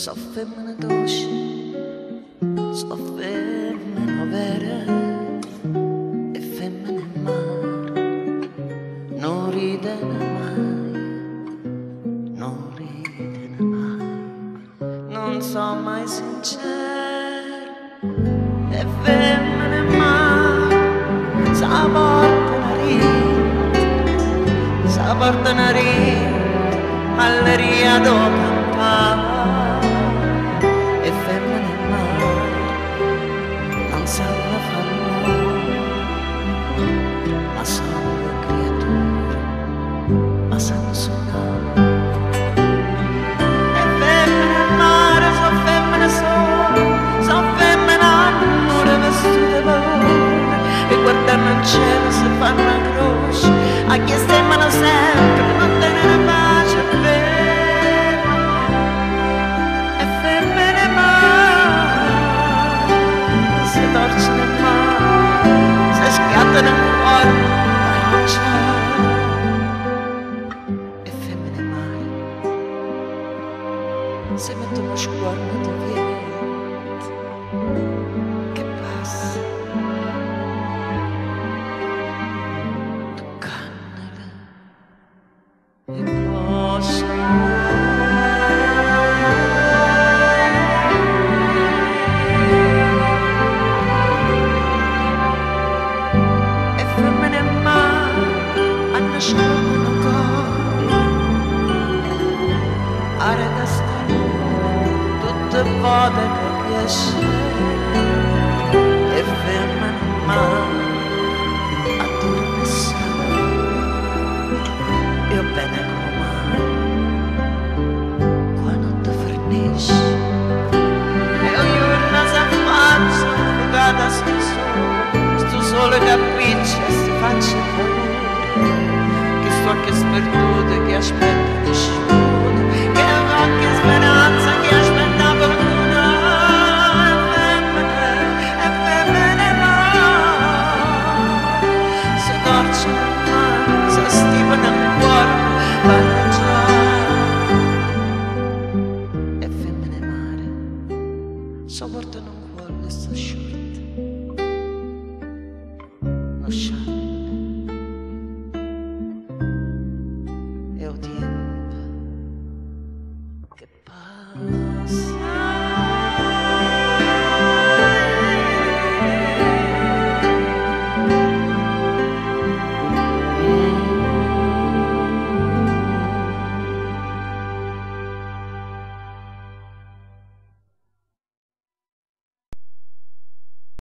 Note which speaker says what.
Speaker 1: So femmine dolci, so femmine vere e femmine mare, non ridene mai, non ridene mai, non so mai sincere, e femmine mare, sa portano alle ria do campare. Non sanno fare l'uomo, ma sono le creature, ma sanno suonare. E femmine al mare, so femmine sole, so femmine annure vestute valore, e guardando il cielo si fanno una croce, a chi stemano sempre, non tenere pace, e femmine si torce nel mare, si schiatta nel cuore, ma non c'è. E femmine mai si mettono sguardo di vento che passa, toccandole e posso. Areda stanotte, tutte volte che riesce, e femmine mai addormessare. Io bene come mai, qua notte fornisce, e ognuno si affaccia, fugata sul sole, sto sole capriccia e si faccia paura, che sto anche sperdute, che aspetta nessuno. Che speranza che aspetta qualcuno, e femmine mai si torce nel mare, si stiva nel cuore, vanno già. E femmine mare sopportano un cuore che sta asciutto, lo sciame e o tempo che passa.